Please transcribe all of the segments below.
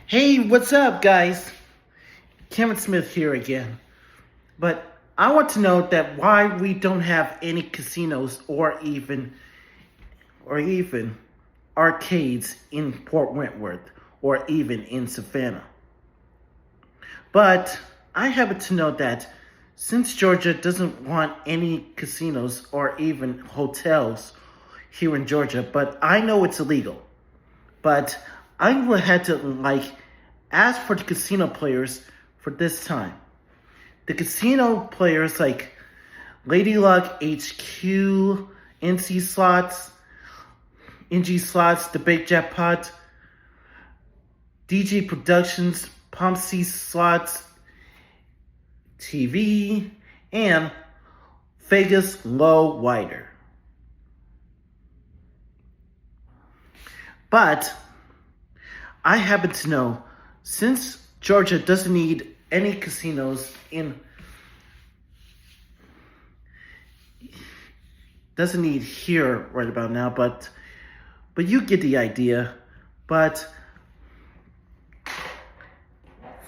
Hey, what's up, guys? Kevin Smith here again. But I want to know that why we don't have any casinos or even arcades in Port Wentworth or even in Savannah. But I happen to know that since Georgia doesn't want any casinos or even hotels here in Georgia, but I know it's illegal. But I will have to ask for the casino players for this time. The casino players like Lady Luck, HQ, NC Slots, NG Slots, The Big Jackpot, DG Productions, Pump C Slots, TV, and Vegas Low Wider. But I happen to know, since Georgia doesn't need any casinos doesn't need here right about now, but you get the idea. But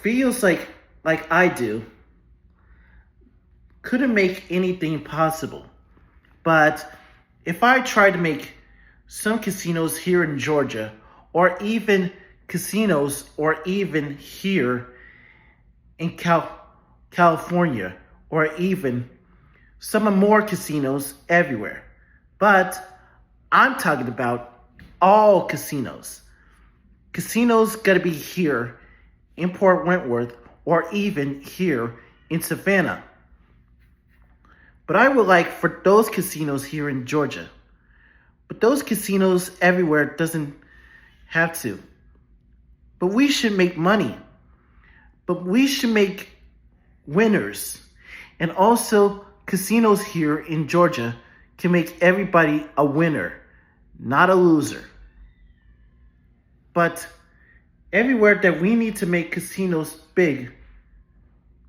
feels like I do, couldn't make anything possible. But if I try to make some casinos here in Georgia, or even casinos, or even here in California, or even some more casinos everywhere. But I'm talking about all casinos. Casinos gotta be here in Port Wentworth, or even here in Savannah. But I would like for those casinos here in Georgia. But those casinos everywhere doesn't have to. But we should make money. But we should make winners. And also, casinos here in Georgia can make everybody a winner, not a loser. But everywhere that we need to make casinos big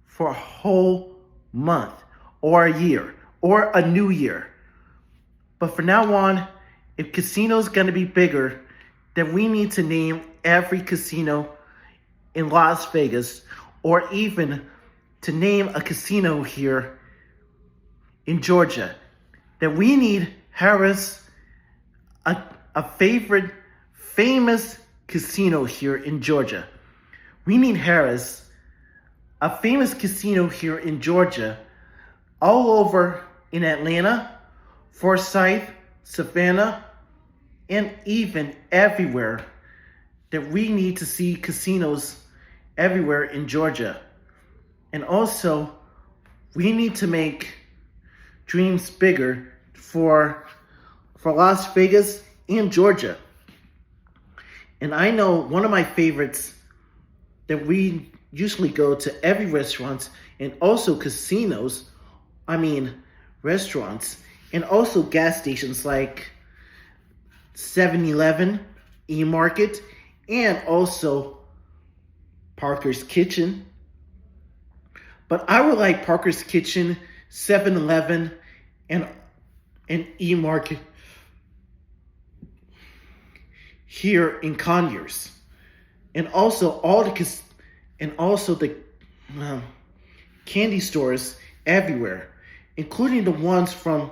for a whole month, or a year, or a new year. But from now on, if casino's gonna be bigger, then we need to name every casino in Las Vegas, or even to name a casino here in Georgia. That we need Harris, a famous casino here in Georgia. We need Harris, a famous casino here in Georgia, all over in Atlanta, Forsyth, Savannah, and even everywhere that we need to see casinos everywhere in Georgia. And also, we need to make dreams bigger for Las Vegas and Georgia. And I know one of my favorites that we usually go to every restaurants and also casinos, restaurants, and also gas stations like 7-Eleven, E-Market, and also Parker's Kitchen. But I would like Parker's Kitchen, 7-Eleven, and E-Market here in Conyers, and also the candy stores everywhere, including the ones from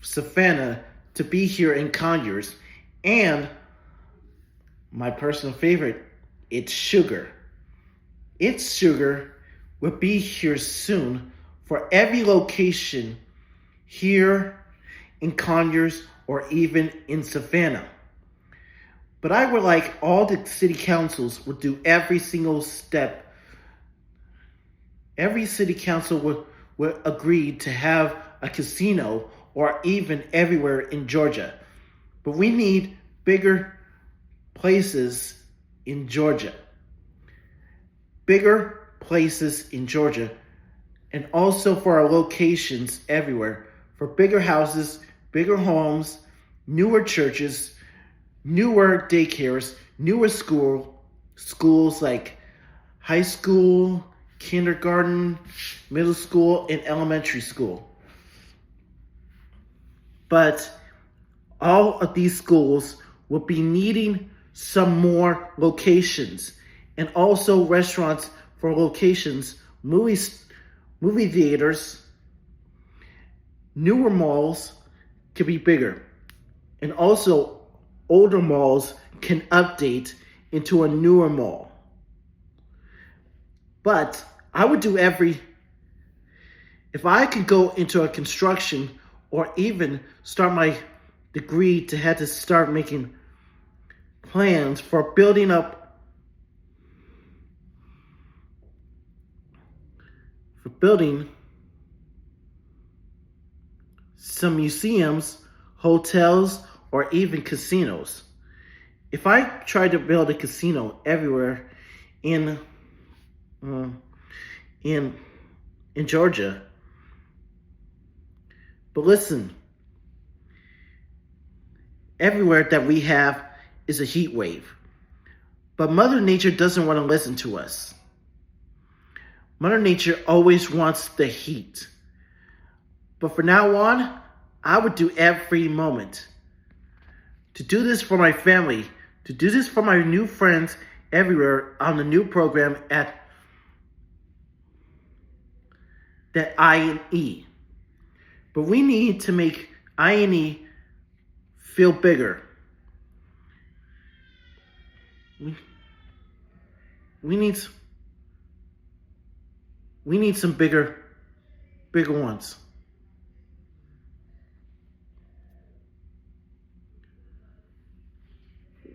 Savannah, to be here in Conyers. And my personal favorite, It's Sugar. It's Sugar will be here soon for every location here in Conyers or even in Savannah. But I would like all the city councils would do every single step. Every city council would agree to have a casino or even everywhere in Georgia. But we need bigger places in Georgia. Bigger places in Georgia. And also for our locations everywhere. For bigger houses, bigger homes, newer churches, newer daycares, newer schools like high school, kindergarten, middle school, and elementary school. But all of these schools will be needing some more locations. and also restaurants for locations, movie theaters, newer malls can be bigger. And also older malls can update into a newer mall. But I would do if I could go into a construction or even start my degree to have to start making plans for building some museums, hotels, or even casinos. If I tried to build a casino everywhere in in Georgia, but listen, everywhere that we have is a heat wave. But Mother Nature doesn't want to listen to us. Mother Nature always wants the heat. But from now on, I would do every moment to do this for my family, to do this for my new friends everywhere on the new program at that I&E. But we need to make I&E feel bigger. We need some bigger ones.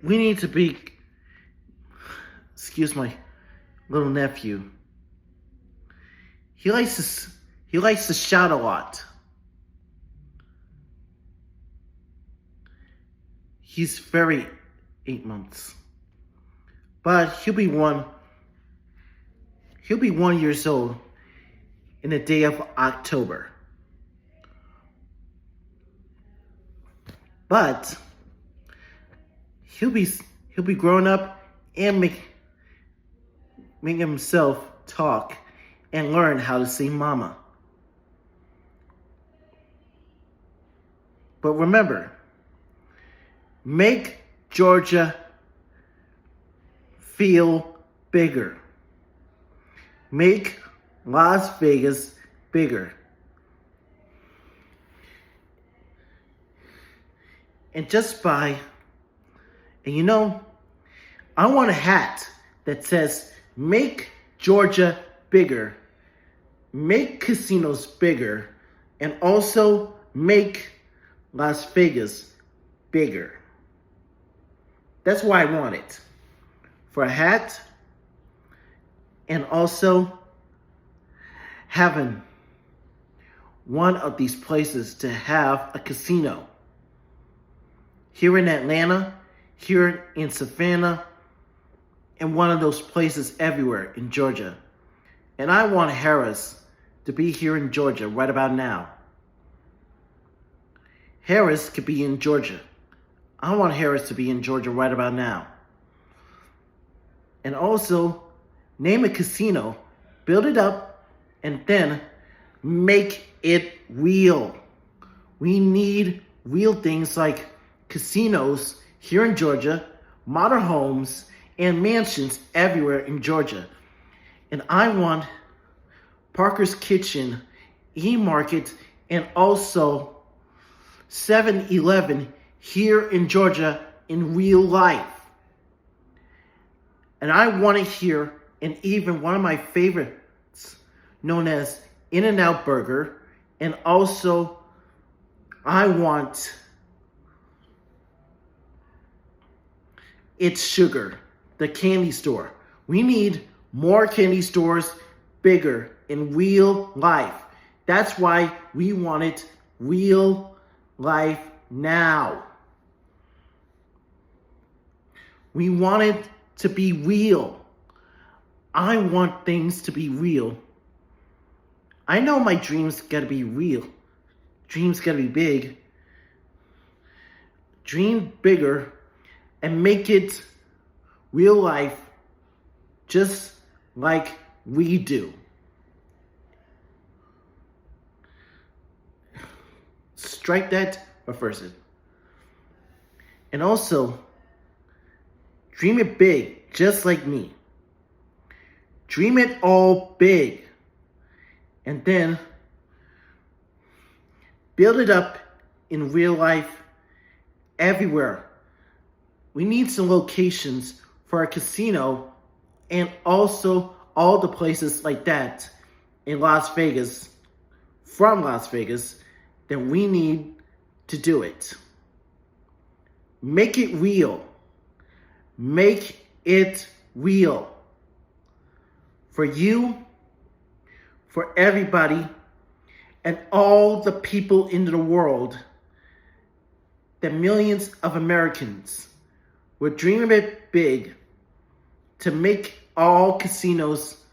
We need to be, excuse my little nephew. He likes to shout a lot. He's 8 months. But he'll be 1 years old in the day of October. But he'll be growing up and make himself talk and learn how to say mama. But remember, make Georgia feel bigger. Make Las Vegas bigger. And I want a hat that says, make Georgia bigger, make casinos bigger, and also make Las Vegas bigger. That's why I want it. For a hat, and also having one of these places to have a casino. Here in Atlanta, here in Savannah, and one of those places everywhere in Georgia. And I want Harris to be here in Georgia right about now. Harris could be in Georgia. I want Harris to be in Georgia right about now. And also, name a casino, build it up, and then make it real. We need real things like casinos here in Georgia, modern homes, and mansions everywhere in Georgia. And I want Parker's Kitchen, E-Market, and also 7-Eleven here in Georgia in real life. And I want it here, and even one of my favorites known as In-N-Out Burger, and also I want It's Sugar, the candy store. We need more candy stores, bigger, in real life. That's why we want it real life now. We want it to be real. I want things to be real. I know my dreams gotta be real. Dreams gotta be big. Dream bigger and make it real life just like we do. Strike that McPherson. And also, dream it big, just like me. Dream it all big. And then build it up in real life everywhere. We need some locations for our casino and also all the places like that in Las Vegas, from Las Vegas, then we need to do it. Make it real. Make it real. For you, for everybody, and all the people in the world, the millions of Americans will dream it big to make all casinos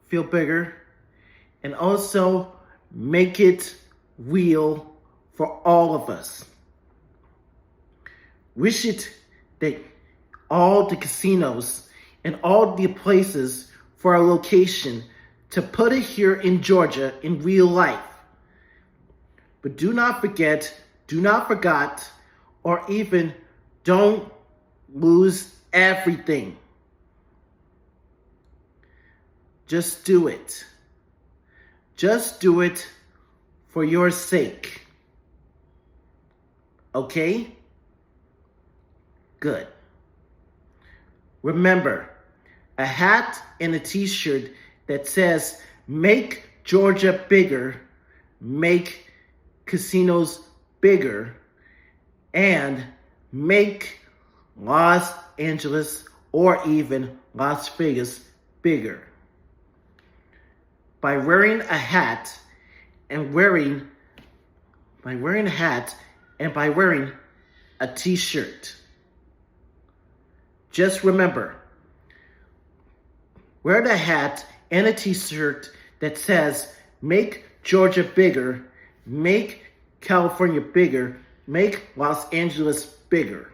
feel bigger and also make it real for all of us. Wish it that all the casinos and all the places for our location to put it here in Georgia in real life. But do not forget, do not forget, or even don't lose everything. Just do it. Just do it for your sake. Okay? Good. Remember, a hat and a t-shirt that says, "Make Georgia bigger, make casinos bigger, and make Los Angeles or even Las Vegas bigger." By wearing a hat and by wearing a t-shirt. Just remember, wear the hat and a t-shirt that says, "Make Georgia bigger, make California bigger, make Los Angeles bigger."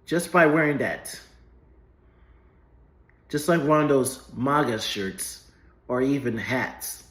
Just by wearing that. Just like one of those MAGA shirts or even hats.